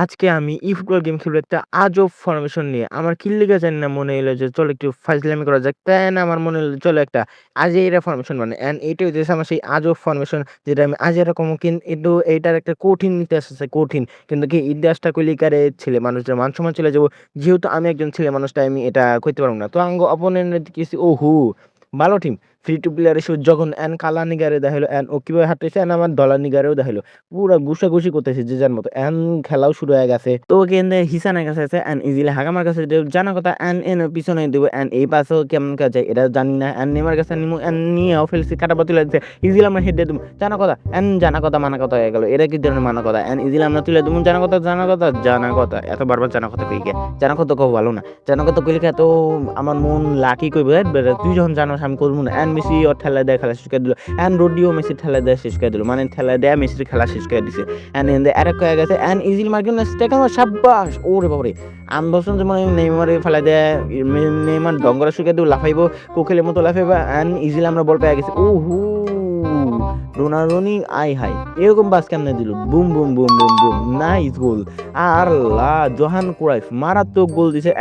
আজকে আমি eFootball game খেলবো একটা আজব ফরমেশন নিয়ে। আমার কি লিগা জানি না মনে হইলো যে চলো একটু ফাইজলামি করা যাক। তাই না আমার মনে হইলো চলো একটা আজেইরা ফরমেশন বানাই। অ্যান্ড এইটা হইতেছে আমার সেই আজব ফরমেশন যেটা আমি আজেইরা কমু কিন্তু এইটার একটা কঠিন ইতিহাস আছে কঠিন। কিন্তু কি ইতিহাসটা কইলে কারে ছেলে মানুষদের মান সম্মান চলে যাবো। যেহেতু আমি একজন ছেলে মানুষ তাই আমি এটা কইতে পারবো না। তো আঙ্গ অপোনেন্ট দেখতেছি ওহো! ভালো টিম। ফ্রি টু প্লেয়ার এসে যখন কালা নিগারে দেখাইলো ও কিভাবে হাঁটতেছে আমার ধলা নিগারেও দেখাইলো। পুরা ঘুষাঘুষি করতেছে যে যার মতো। খেলাও শুরু হয়ে গেছে। তো কেন্দ্রে হিসানের কাছে আছে ইজিলি হাগামার কাছে জানা কথা এন পিছনে দেবো এই পাশেও কেমন কাছে এটা জানি না নেমার কাছে নিমু নিয়েও ফেলছি কাটাবা তুলে দিচ্ছে ইজিলি আমরা হেড দিয়ে দেবো জানা কথা মানা কথা হয়ে গেল এটা কি ধরনের মানা কথা ইজিলি আমরা তুলে দেবো জানা কথা এত বারবার জানা কথা কই গে জানা কথা কেউ ভালো না জানা কথা কইলে এত আমার মন লাকি কইবে তুই যখন জানোস আমি করবো না মেসি ওর ঠেলা দেয় খেলা শেষ করে দিল রোডিও মেসি ঠেলা দেয় শেষ করে দিল মানে ঠেলা দেয় মেসির খেলা শেষ করে দিছে আরেক হয়ে গেছে ইজিলি মার্কিন সাব্বাস ওরে বাবারে আমি ভাবছিলাম যে মানে নেইমারে ফেলা দেয় নেইমার ডঙ্গরা শুকে দেব লাফাইবো কোকিলের মতো লাফাইবো ইজিলি আমরা বল পেয়ে গেছি ওহু রোনাল্ডোনি আই হাই এরকম বাস কেমনে দিল boom boom boom boom boom nice goal আল্লাহ জোহান ক্রাইফ মারাত্মক গোল দিছে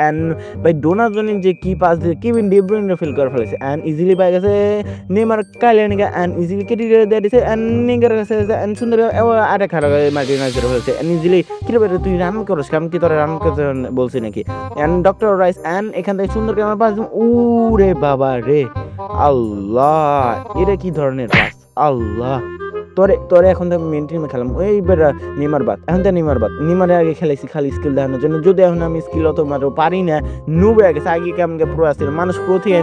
ভাই রোনাল্ডোনি যে কি পাস দিছে কেভিন ডি ব্রুইনে ফিল করে ফেলেছে ইজিলি পেয়ে গেছে নেইমার কাইলেনিকা ইজিলি কেটে দিয়ে দিছে নেইমার কাছে সুন্দর আরে খারাপ মার্টিনেজ করে ফেলেছে ইজিলি কি রে তুই রান করছ কেমন কি তোরা রান করতে বলছি নাকি ডক্টর রাইস এখান থেকে সুন্দর করে আমার পাস ওরে বাবা রে আল্লাহ এটা কি ধরনের পাস আল্লাহ তোরে এখন তো মেন টিমে খেলাম ওই বেটা নিমারে আগে খেলাইছি খালি স্কিল দেখানোর জন্য যদি এখন আমি স্কিল অত মাত্র পারি না নুবে গেছে আগে কেমন প্রো আসছিল মানুষ প্রো থেকে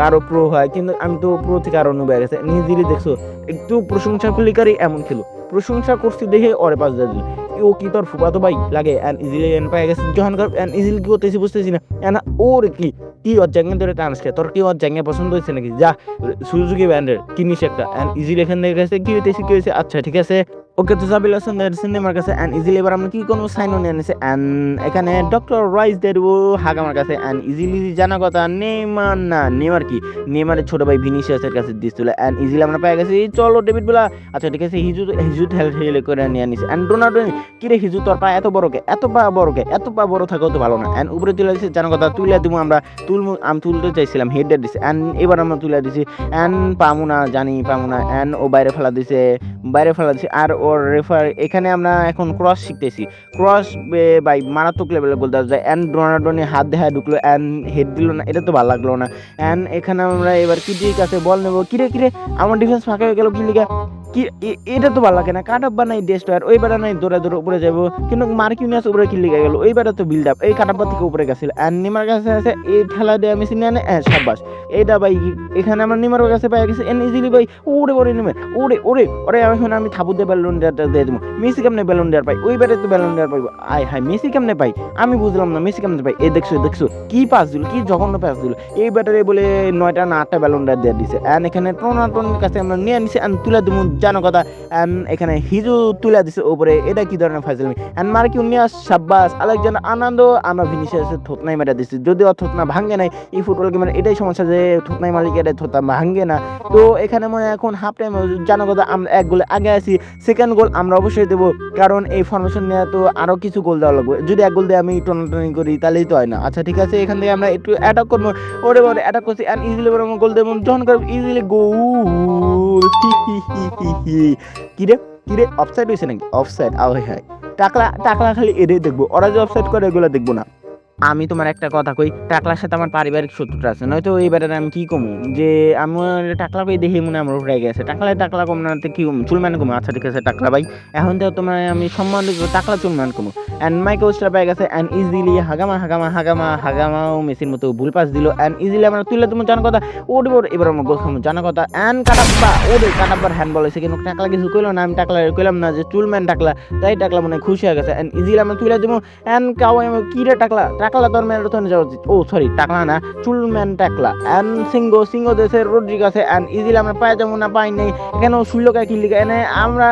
আরো প্রো হয় কিন্তু আমি তো প্রো থেকে আরো নুবে গেছে নিজেরই দেখছো একটু প্রশংসা ফিলিকারি এমন খেলো প্রশংসা করছি দেখে ওরে পাস দিয়ে দিল ও কি তোর ফুপাতো ভাই লাগে ইজিলি পাই গেছে যখন ইজিলি কি করতেছি বুঝতেছি না ওর কি ওর জ্যাঙ্গে ধরে টানস তোর কি ওর জ্যাঙ্গে পছন্দ হয়েছে নাকি যা সুজুকি ব্র্যান্ডের কিনিস একটা ইজিলি এখান থেকে গেছে কি হয়েছে আচ্ছা ঠিক আছে ওকে তো জাবিল হাসান সিনেমার কাছে ইজিলি এবার আমরা কি কোনো সাইনও নিয়ে নিছে এখানে ডক্টর রাইস দিয়ে দেবো হাগামার কাছে ইজিলি জানা কথা নেমার কি নেমারের ছোট ভাই ভিনিসিয়াসের কাছে দিচ্ছিল ইজিলি আমরা পেয়ে গেছি চলো ডেভিড বেলা আচ্ছা ঠিক আছে হিজু হেলে করে নিয়ে নিছে রোনাল্ডো কি রে হিজু তোর পা এত পা বড় থাকাও তো ভালো না উপরে তুলে দিচ্ছে জানা কথা তুলে দিব আমরা আমি তুলতে চাইছিলাম হেডে দিছে এবার আমরা তুলে দিছি পামু না ও বাইরে ফেলা দিছে আর ওর রেফার এখানে আমরা এখন ক্রস শিখতেছি ক্রস বাই মারাত্মক লেভেলের গোল দেওয়া যায় রোনাল্ডোনি হাত দেখায় ঢুকলো হেড দিল না এটা তো ভালো লাগলো না এখানে আমরা এবার কিটির কাছে বল নেবো কিরে আমার ডিফেন্স ফাঁকা হয়ে গেল কি লিগা কি এটা তো ভালো লাগে না কাট আপ বানাই ডেস্ট্রয়ার ওই বেড়া নাই দৌড়ে উপরে যাবো কিন্তু মার্কিউনিয়াস উপরে কি লিগে গেল ওই বেড়া তো বিল্ড আপ এই কাট আপ থেকে উপরে গেছিল নেমার কাছে আছে এই ঠেলা দেয়া মেশিন আনে সাব্বাস এইটা ভাই এখানে আমরা নেমার কাছে পাই গেছে ইজিলি ভাই ওরে নেমে ওরে এখন আমি থাবু দিয়ে ব্যালন ডিয়ারটা দিয়ে দেবো মেসি কেমনে ব্যালন ডিয়ার পাই ওই বেড়ে তো ব্যালন ডিয়ার পাইবো আয় হাই মেসি কেমনে পাই আমি বুঝলাম না মেসি কেমনে পাই এই দেখছো কি পাস দিল কি জঘন্য পাস দিল এই ব্যাটারে বলে 9টা না 8টা ব্যালন ডিয়ার দিয়ে দিছে এখানে রোনাল্ডোর কাছে আমরা নিয়ে নিছি তুলে দেবো জানো কথা এখানে হিজু তুলে দিছে উপরে এটা কি ধরনের ফাইজলামি মার্কিউনিয়াস সাব্বাস আলেকজান্ডার আনন্দ আমরা ভিনিসিয়াসের থতনাই মেটা দিছি যদিও থতনা ভাঙ্গে নাই এই ফুটবল গেমের এটাই সমস্যা যে থতনাই মালিকের থতনা ভাঙ্গে না তো এখানে মনে এখন হাফ টাইম জানো কথা আমরা এক গোলে আগে আছি সেকেন্ড গোল আমরা অবশ্যই দেবো কারণ এই ফরমেশন নিয়ে তো আরো কিছু গোল দেওয়া লাগবে যদি এক গোল দিয়ে আমি টনাটনি করি তাহলেই তো হয় না আচ্ছা ঠিক আছে এখান থেকে আমরা একটু অ্যাটাক করবো ওরে অ্যাটাক করছি ইজিলি আমরা গোল দেবো যখন করবো ইজিলি গোল কিরে অফসাইড হয়েছে নাকি অফসাইড হ্যাঁ টাকলা খালি এটাই দেখবো ওরা যে অফসাইড করে এগুলো দেখবো না আমি তোমার একটা কথা কই টাকলার সাথে আমার পারিবারিক শত্রুতা আছে নয়তো এইবারে আমি কি কমু যে আমার টাকলা ভাই দেখে মনে আমার উঠে গেছে টাকলা কম না কি চুলমান কমু আচ্ছা ঠিক আছে টাকলা ভাই এখন তো তোমার আমি সম্মান টাকলা চুলমান কমু মাইকেল স্টার পেয়ে গেছে ইজিলি হাগামাও মেসির মতো ভুল পাস দিল ইজিলি আমরা তুলে তুমি জানা কথা ওর এবার আমরা গোল খামু জানা কথা কাটাব্বার হ্যান্ডবল হয়েছে কিন্তু টাকলা কিছু কইলো না আমি টাকলা কইলাম না যে চুলম্যান টাকলা তাই টাকলা মনে খুশি হয়ে গেছে ইজিলি আমরা তুলে দেবো কাও কি রে টাকলা টাকলা তোর ম্যারাথনে যাওয়া উচিত। ও সরি টাকলা না, চুলম্যান টাকলা অ্যান্ড সিংহ দেশে রড্রিগাসে অ্যান্ড ইজিলি আমরা পাই যাবো না পাই নেই এখানেও সুল্লকায় কিল্লিকা এনে আমরা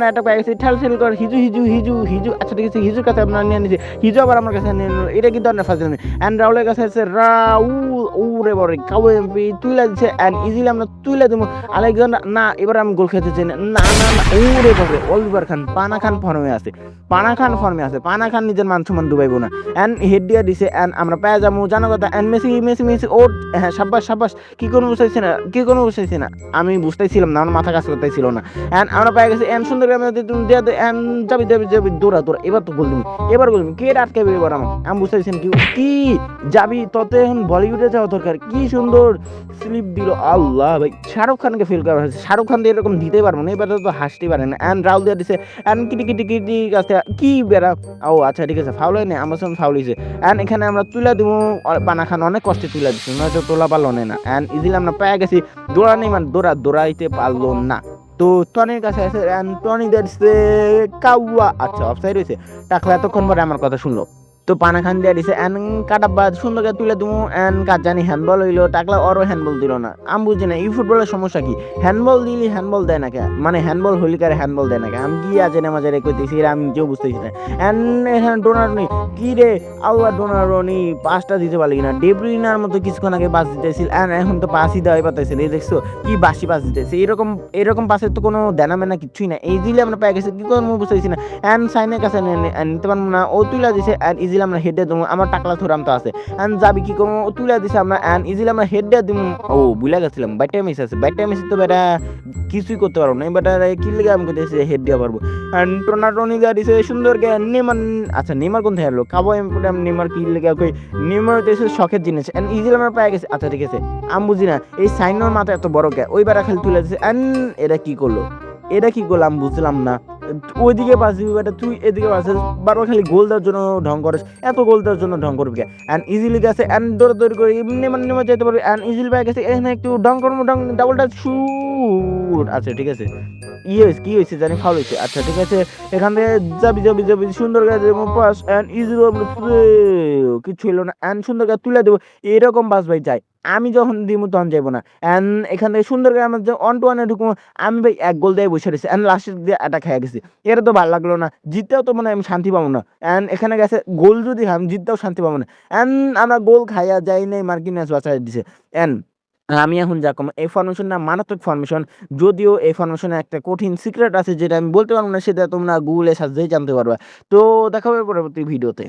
একটা পাই গেছি ঠেল কর হিজু আচ্ছা ঠিক আছে হিজুর কাছে আমরা নিয়ে নিয়েছি, হিজু আবার আমার কাছে নিয়ে নিল, এটা কি ধরনের ফাজলামি। অ্যান্ড রাহুলের কাছে আছে রাউল উরে বরে কাউ এমপি তুইলা দিচ্ছে অ্যান্ড ইজিলি আমরা তুইলা দেবো আলেকজান্ডার না এবার আমি গোল খেতে চাই না না না না উরে বরে অলিভার খান পানা খান ফর্মে আছে, পানা খান নিজের মান সম্মান ডুবাইবো না অ্যান্ড হেড দিয়া দিছে অ্যান্ড আমরা পেয়ে যাবো জানো কথা অ্যান্ড মেসি ও হ্যাঁ সাব্বাস কি কোনো বুঝতেছি না আমি বুঝতেছিলাম না, আমার মাথা কাজ করতেছিল না অ্যান্ড আমরা পেয়ে গেছি অ্যান্ড সুন্দর অ্যান্ড যাবি দৌড়া এবার তো গোল দিবি কে আটকাবে এবার আমি বুঝতেছিলাম কি যাবি ততে এখন বলিউডে যাওয়া দরকার, কি সুন্দর স্লিপ দিল আল্লাহ ভাই, শাহরুখ খানকে ফিল করা হয়েছে, শাহরুখ খান দিয়ে এরকম দিতে পারবো না, এবার তো হাসতে পারে না অ্যান্ড রাহুল দিয়ে দিছে অ্যান্ড কিটি কাছে কি বেড়া ও আচ্ছা ঠিক আছে ফাউল হয় না আমার সঙ্গে ফাউল হয়েছে অ্যান্ড এখানে আমরা তুলে দিব পানা খান অনেক কষ্টে তুলে দিচ্ছি নয়তো তোলা পারলো না অ্যান্ড ইজিলি আমরা পেয়ে গেছি দৌড়াইতে পারলো না। তো টনির কাছে আছে অ্যান্ড টনি দেখছে কাউয়া আচ্ছা অফসাইড হয়েছে, টাকলা এতক্ষণ পরে আমার কথা শুনলো তো পানা খান দিয়ে দিছে অ্যান্ড কাটাব্বা সুন্দর করে তুলে দেবো অ্যান্ড কাজ জানি হ্যান্ডবল হইলো টাকলা ওরও হ্যান্ডবল দিল না, আমি বুঝি না এই ফুটবলের সমস্যা কি, হ্যান্ডবল দিলি হ্যান্ডবল দেয় না কে, মানে হ্যান্ডবল হইলে কারে হ্যান্ডবল দেয় না কে, আমি কি আছে না মাঝে কইতেছি আমি কেউ বুঝতেছি না অ্যান্ড এখানে ডোনারনি কি রে আল্লাহ ডোনারনি পাসটা দিতে পারলি না, ডেব্রুইনার মতো কিছুক্ষণ আগে পাস দিতেছিল অ্যান্ড এখন তো পাসই দেওয়াই পাতাইছিল, এই দেখছো কি বাসি পাস দিতেছে, এরকম পাসের তো কোনো দেনা মেনা কিছুই না, এই দিলে আমরা পেয়ে গেছি কি করবো বুঝতেছি না অ্যান্ড সাইনের কাছে নিতে পারবো না ও তুলে দিছে অ্যান্ড ইজিলি আমরা হেড দিয়ে দেবো আমার টাকলা থোরাম তো আছে অ্যান্ড যাবি কি করবো ও তুলে দিছে আমরা অ্যান্ড ইজিলি আমরা হেড দিয়ে দিব, ও বুঝলা গেছিলাম বাইটা মিস আছে তো বেটা কিছুই করতে পারবো না, এবার কি লেগে আমি করতেছি হেড দিয়ে পারবো অ্যান্ড টোনি যা দিছে সুন্দর গে নেমার আচ্ছা নেমার কোন থেকে এলো কাবো এমপুরাম নেমার কি লেগে কই নেমার দেশে শখের জিনিস অ্যান্ড ইজিলি আমরা পেয়ে গেছি আচ্ছা ঠিক আছে আমি বুঝি না এই সাইনের মাথা এত বড় কে ওইবার খালি তুলে দিছে অ্যান্ড এটা কি করলো আমি বুঝলাম না, ওইদিকে পাস দিবি বেটা তুই এদিকে পাস বারবার খালি গোল দেওয়ার জন্য ঢং করিস, এত গোল দেওয়ার জন্য ঢং করবি অ্যান্ড ইজিলি গেছে অ্যান্ড দৌড়ি করে নেমে যেতে পারবি অ্যান্ড ইজিলি পেয়ে গেছে এখানে একটু ঢং করবো ডাবল টাচ শুট আচ্ছা ঠিক আছে কি হয়েছে জানি ফাউল হয়েছে আচ্ছা ঠিক আছে এখান থেকে যাবি সুন্দর গাছে পাস অ্যান্ড ইজিলি কিছু হইলো না অ্যান্ড সুন্দর গাছ তুলে দেবো এরকম পাস ভাই চাই, আমি যখন দিব তখন যাইবো না অ্যান্ড এখান থেকে সুন্দর করে আমার যে 1-2-1 ঢুকবো আমি ভাই এক গোল দিয়ে বসে রয়েছি অ্যান্ড লাস্টের দিয়ে অ্যাটাক খেয়ে গেছি, এটা তো ভালো লাগলো না, জিততেও তো মনে হয় আমি শান্তি পাবো না অ্যান্ড এখানে গেছে গোল যদি আমি জিততেও শান্তি পাবো না অ্যান্ড আমরা গোল খাইয়া যাই নাই মার্কিনাস বাঁচাই দিছে অ্যান্ড আমি এখন যা কম এই ফরমেশন না মারাত্মক ফরমেশন, যদিও এই ফরমেশনে একটা কঠিন সিক্রেট আছে যেটা আমি বলতে পারবো না, সেটা তোমরা গুগলে সার্চেই জানতে পারবা। তো দেখা হবে পরবর্তী ভিডিওতে।